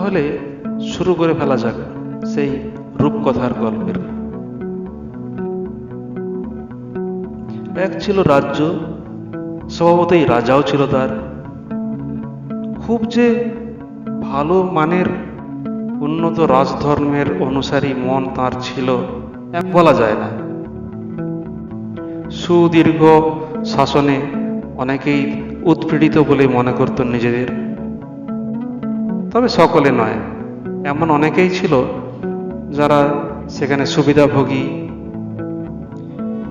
তাহলে শুরু করে ফেলা যাক সেই রূপকথার গল্পের। এক ছিল রাজ্য, স্বভাবতই রাজাও ছিল তার। খুব যে ভালো মানের উন্নত রাজধর্মের অনুসারী মন তার ছিল বলা যায় না। সুদীর্ঘ শাসনে অনেকেই উৎপীড়িত বলে মনে করত নিজেদের, তবে সকলে নয়। এমন অনেকেই ছিল যারা সেখানে সুবিধাভোগী।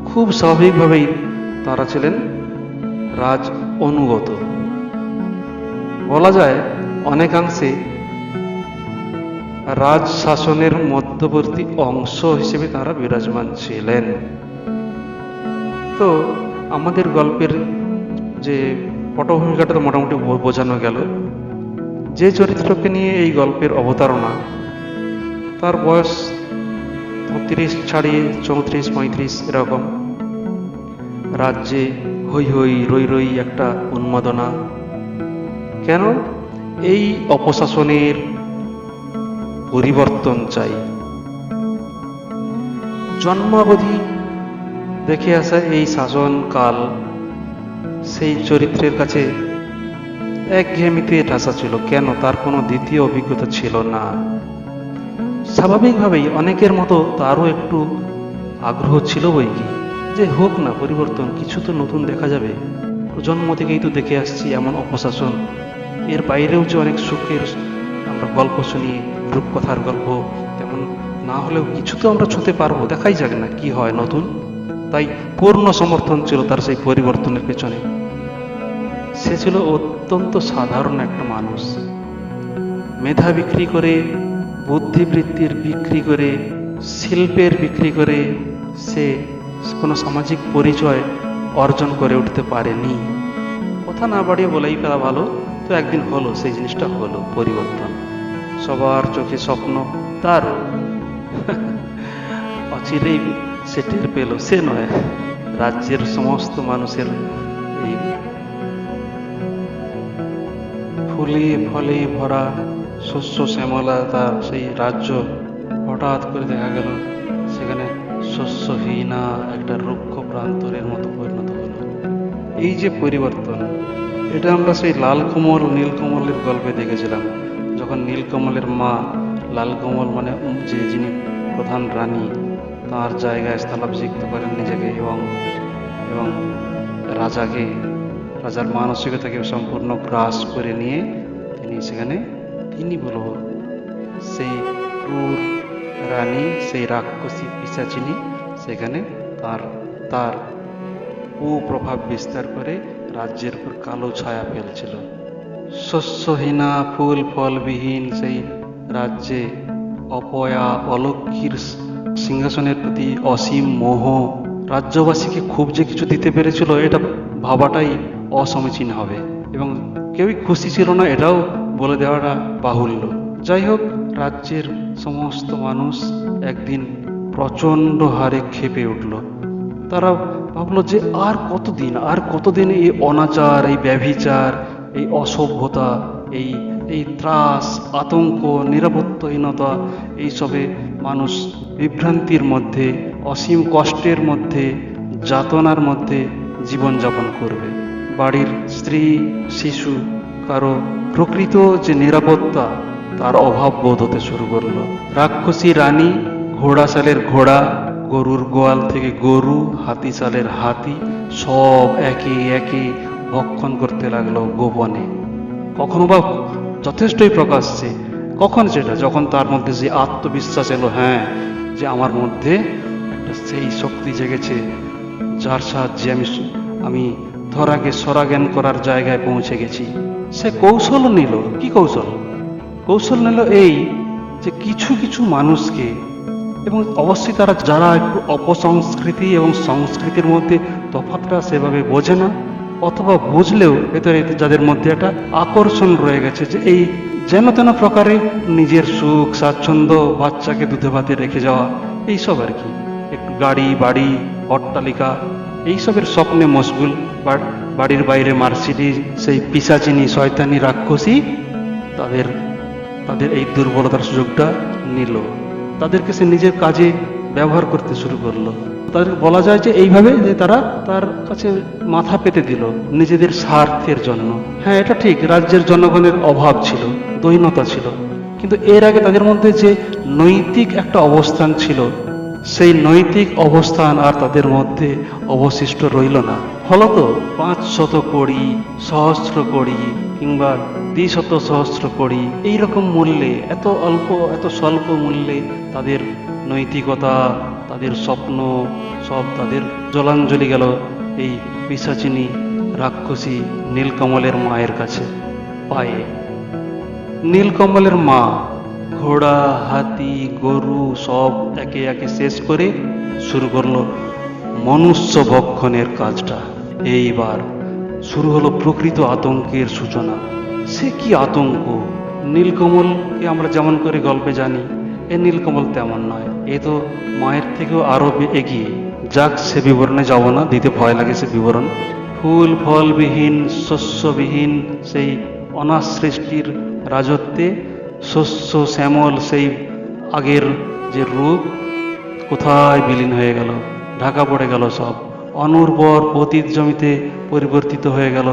খুব স্বাভাবিকভাবেই তারা ছিলেন রাজ অনুগত। বলা যায় অনেকাংশে রাজ শাসনের মধ্যবর্তী অংশ হিসেবে তারা বিরাজমান ছিলেন। তো আমাদের গল্পের যে পটভূমিকাটা তো মোটামুটি বোঝানো গেল। যে চরিত্রকে নিয়ে এই গল্পের অবতারণা, তার বয়স ৩৫ ছাড়িয়ে ৩৪-৩৫ এরকম। রাজ্যে হই হই রই রই একটা উন্মাদনা। কেন? এই অপশাসনের পরিবর্তন চাই। জন্মাবধি দেখে আসা এই শাসনকাল সেই চরিত্রের কাছে একঘেয়েমিতে ঠাসা ছিল। কেন? তার কোনো দ্বিতীয় অভিজ্ঞতা ছিল না। স্বাভাবিকভাবেই অনেকের মতো তারও একটু আগ্রহ ছিল বই কি, যে হোক না পরিবর্তন, কিছু তো নতুন দেখা যাবে। জন্ম থেকেই তো দেখে আসছি এমন অপশাসন। এর বাইরেও যে অনেক সুখের আমরা গল্প শুনি, রূপকথার গল্প, তেমন না হলেও কিছু তো আমরা ছুঁতে পারবো। দেখাই যাক না কি হয় নতুন। তাই পূর্ণ সমর্থন ছিল তার সেই পরিবর্তনের পেছনে। সে ছিল অত্যন্ত সাধারণ একটা মানুষ। মেধা বিক্রি করে, বুদ্ধিবৃত্তির বিক্রি করে, শিল্পের বিক্রি করে সে কোনো সামাজিক পরিচয় অর্জন করে উঠতে পারেনি। কথা না বাড়িয়ে বলেই ফেলা ভালো। তো একদিন হলো, সেই জিনিসটা হলো পরিবর্তন। সবার চোখে স্বপ্ন, তার অচিরেই সে টের পেল। সে নয়, রাজ্যের সমস্ত মানুষের এই ফুলে ফলে ভরা শস্য শ্যামলা তার সেই রাজ্য হঠাৎ করে দেখা গেল সেখানে শস্যহীনা একটা রুক্ষ প্রান্তরের মতো পরিণত হলো। এই যে পরিবর্তন, এটা আমরা সেই লালকমল নীলকমলের গল্পে দেখেছিলাম। যখন নীলকমলের মা, লালকমল মানে যে যিনি প্রধান রানী, তার জায়গায় স্থলাভিষিক্ত করেন নিজেকে এবং এবং রাজাকে, রাজার মানসিকতাকে সম্পূর্ণ গ্রাস করে নিয়ে তিনি সেখানে তিনি বলব সেই ক্রূর রানী, সেই রাক্ষসী পিশাচিনী সেখানে তার তার কুপ্রভাব বিস্তার করে রাজ্যের উপর কালো ছায়া ফেলছিল। শস্যহীনা ফুল ফলবিহীন সেই রাজ্যে অপয়া অলক্ষীর সিংহাসনের প্রতি অসীম মোহ রাজ্যবাসীকে খুব যে কিছু দিতে পেরেছিল এটা ভাবাটাই অসমীচীন হবে, এবং কেউই খুশি ছিল না এটাও বলে দেওয়াটা বাহুল্য। যাই হোক, রাজ্যের সমস্ত মানুষ একদিন প্রচণ্ড হারে ক্ষেপে উঠল। তারা ভাবলো যে আর কতদিন এই অনাচার, এই ব্যভিচার, এই অসভ্যতা, এই এই ত্রাস, আতঙ্ক, নিরাপত্তাহীনতা, এইসবে মানুষ বিভ্রান্তির মধ্যে, অসীম কষ্টের মধ্যে, যাতনার মধ্যে জীবনযাপন করবে। বাড়ির স্ত্রী শিশু কারো প্রকৃত যে নিরাপত্তা তার অভাব বোধ হতে শুরু করলো। রাক্ষসী রানী ঘোড়াশালের ঘোড়া, গরুর গোয়াল থেকে গরু, হাতিশালের হাতি সব একে একে ভক্ষণ করতে লাগলো গোপনে। কখনো বা যথেষ্টই প্রকাশ্যে। কখন সেটা? যখন তার মধ্যে যে আত্মবিশ্বাস এলো, হ্যাঁ, যে আমার মধ্যে একটা সেই শক্তি জেগেছে যার সাহায্যে আমি ধরাকে সরাজ্ঞান করার জায়গায় পৌঁছে গেছি। সে কৌশল নিল। কি কৌশল? কৌশল নিল এই যে কিছু কিছু মানুষকে, এবং অবশ্যই তারা যারা একটু অপসংস্কৃতি এবং সংস্কৃতির মধ্যে তফাৎটা সেভাবে বোঝে না, অথবা বুঝলেও ভেতরে যাদের মধ্যে একটা আকর্ষণ রয়ে গেছে যে এই যেন তেন প্রকারে নিজের সুখ স্বাচ্ছন্দ্য, বাচ্চাকে দুধে ভাতে রেখে যাওয়া, এইসব আর কি। একটু গাড়ি বাড়ি অট্টালিকা এইসবের স্বপ্নে মশগুল। বাড়ির বাইরে মার্সিডিজ সেই পিশাচিনী শয়তানি রাক্ষসী তাদের তাদের এই দুর্বলতার সুযোগটা নিল, তাদেরকে সে নিজের কাজে ব্যবহার করতে শুরু করলো। তাদেরকে বলা যায় যে এইভাবে যে তারা তার কাছে মাথা পেতে দিল নিজেদের স্বার্থের জন্য। হ্যাঁ, এটা ঠিক, রাজ্যের জনগণের অভাব ছিল, দৈন্যতা ছিল, কিন্তু এর আগে তাদের মধ্যে যে নৈতিক একটা অবস্থান ছিল, সেই নৈতিক অবস্থান আর তাদের মধ্যে অবশিষ্ট রইল না। ফলত 500 কোড়ি, সহস্র কোড়ি কিংবা 200 সহস্র কোড়ি এইরকম মূল্যে, এত স্বল্প মূল্যে তাদের নৈতিকতা, তাদের স্বপ্ন সব তাদের জলাঞ্জলি গেল এই পিশাচিনী রাক্ষসী নীলকমলের মায়ের কাছে পায়ে। নীলকমলের মা ঘোড়া, হাতি, গরু সব একে একে শেষ করে শুরু করলো মনুষ্য ভক্ষণের কাজটা। এইবার শুরু হলো প্রকৃত আতঙ্কের সূচনা। সে কি আতঙ্ক! নীলকমলকে আমরা যেমন করে গল্পে জানি, এ নীলকমল তেমন নয়, এ তো মায়ের থেকেও আরো এগিয়ে। যাক, সে বিবরণে যাব না, দিতে ভয় লাগে সে বিবরণ। ফুল ফলবিহীন, শস্যবিহীন সেই অনাথ সৃষ্টির রাজত্বে শস্য শ্যামল সেই আগের যে রূপ কোথায় বিলীন হয়ে গেল, ঢাকা পড়ে গেল সব। অনুর্বর পতিত জমিতে পরিবর্তিত হয়ে গেল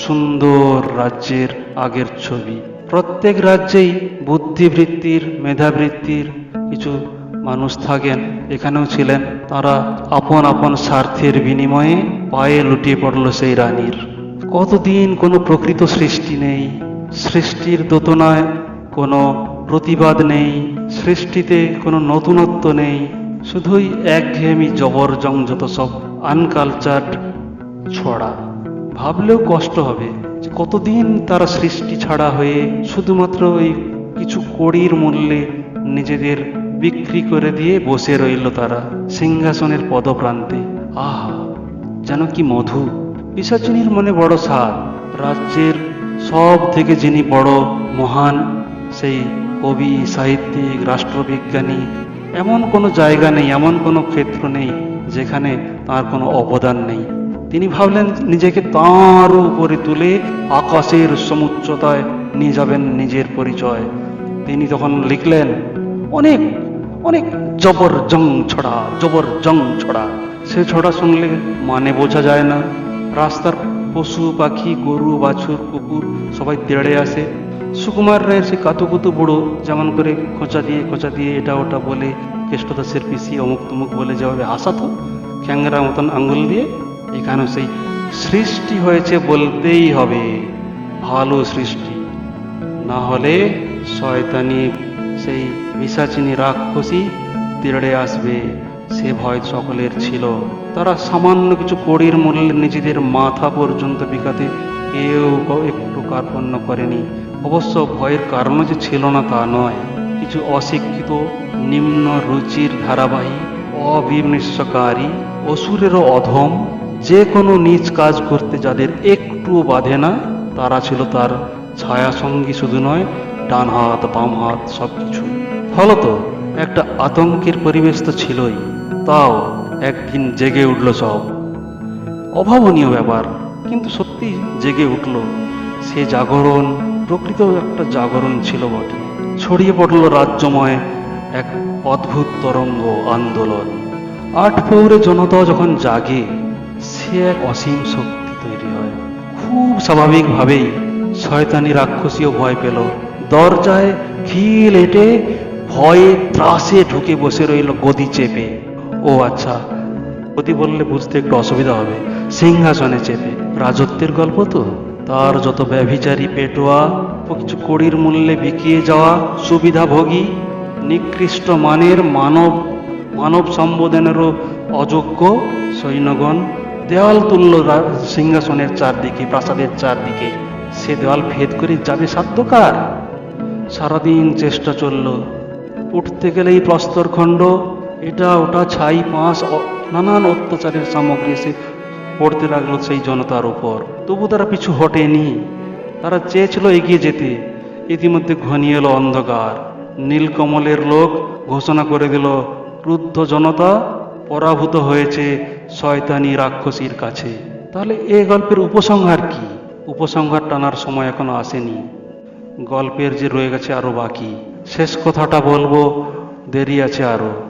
সুন্দর রাজ্যের আগের ছবি। প্রত্যেক রাজ্যেই বুদ্ধিবৃত্তির, মেধাবৃত্তির কিছু মানুষ থাকেন, এখানেও ছিলেন। তারা আপন আপন স্বার্থের বিনিময়ে পায়ে লুটিয়ে পড়ল সেই রানীর। কতদিন কোনো প্রকৃত সৃষ্টি নেই, সৃষ্টির দোতনায় কোনো প্রতিবাদ নেই, সৃষ্টিতে কোনো নতুনত্ব নেই, শুধুই একঘেয়েমি জবরজং, যত সব আনকালচার্ড ছড়া। ভাবলেও কষ্ট হবে যে কতদিন তারা সৃষ্টি ছাড়া হয়ে শুধুমাত্র ওই কিছু কড়ির মূল্যে নিজেদের বিক্রি করে দিয়ে বসে রইল তারা সিংহাসনের পদপ্রান্তে। আহা, যেন কি মধু! পিশাচিনীর মনে বড় সাধ। রাজ্যের সব থেকে যিনি বড় মহান, সেই কবি, সাহিত্যিক, রাষ্ট্রবিজ্ঞানী, এমন কোনো জায়গা নেই, এমন কোনো ক্ষেত্র নেই যেখানে তার কোনো অবদান নেই। তিনি ভাবলেন নিজেকে তাঁরও উপরে তুলে আকাশের সমুচ্চতায় নিয়ে যাবেন নিজের পরিচয়। তিনি তখন লিখলেন অনেক অনেক জবরজং ছড়া, জবরজং ছড়া। সে ছড়া শুনলে মানে বোঝা যায় না। রাস্তার পশু পাখি, গরু বাছুর, কুকুর সবাই তেড়ে আসে। সুকুমার রায়ের সে কাতুকুতু বুড়ো যেমন করে খোঁচা দিয়ে এটা ওটা বলে, কেষ্টদাসের পিসি অমুক তুমুক বলে যেভাবে হাসাতো খ্যাংরা মতন আঙ্গুল দিয়ে, এখানেও সেই সৃষ্টি হয়েছে বলতেই হবে, ভালো সৃষ্টি, না হলে শয়তানি সেই পিশাচিনী রাক্ষসী তেড়ে আসবে, সে ভয় সকলের ছিল। তারা সামান্য কিছু কড়ির মূল্যে নিজেদের মাথা পর্যন্ত বিকাতে কেউ একটু কার্পণ্য করেনি। অবশ্য ভয়ের কারণও যে ছিল না তা নয়। কিছু অশিক্ষিত, নিম্ন রুচির ধারাবাহী, অবিমৃষ্যকারী, অসুরেরও অধম, যে কোনো নীচ কাজ করতে যাদের একটুও বাধে না, তারা ছিল তার ছায়াসঙ্গী। শুধু নয়, ডান হাত বাম হাত সব কিছু। ফলত একটা আতঙ্কের পরিবেশ তো ছিলই, তাও একদিন জেগে উঠল সব। অভাবনীয় ব্যাপার, কিন্তু সত্যি জেগে উঠল। সে জাগরণ প্রকৃত একটা জাগরণ ছিল বটে। ছড়িয়ে পড়ল রাজ্যময় এক অদ্ভুত তরঙ্গ, আন্দোলন। আট প্রহরে জনতা যখন জাগে, সে এক অসীম শক্তি তৈরি হয়। খুব স্বাভাবিকভাবেই শয়তানি রাক্ষসীও ভয় পেল। দরজায় খিল এঁটে ভয়ে ত্রাসে ঢুকে বসে রইল গদি চেপে। ও আচ্ছা, গদি বললে বুঝতে একটু অসুবিধা হবে, সিংহাসনে চেপে। রাজত্বের গল্প তো, তার যত ব্যভিচারী, পেটোয়া ও কিছু কড়ির মূল্যে বিকিয়ে যাওয়া সুবিধাভোগী, নিকৃষ্ট মানের মানব সম্বোধনেরও অযোগ্য সৈন্যগণ দেওয়াল তুলল সিংহাসনের চারদিকে, প্রাসাদের চারদিকে। সে দেওয়াল ভেদ করে যাবে সাধ্যকার? সারাদিন চেষ্টা চলল। উঠতে গেলেই প্রস্তরখণ্ড, এটা ওটা, ছাই পাঁশ, নানান অত্যাচারের সামগ্রী এসে পড়তে লাগলো সেই জনতার উপর। তবু তারা পিছু হটেনি। তারা চেয়েছিল এগিয়ে যেতে। ইতিমধ্যে ঘনিয়ে এলো অন্ধকার। নীলকমলের লোক ঘোষণা করে দিল, ক্রুদ্ধ জনতা পরাভূত হয়েছে শয়তানি রাক্ষসীর কাছে। তাহলে এ গল্পের উপসংহার কি? উপসংহার টানার সময় এখনো আসেনি। গল্পের যে রয়ে গেছে আরো বাকি। শেষ কথাটা বলবো, দেরি আছে আরো।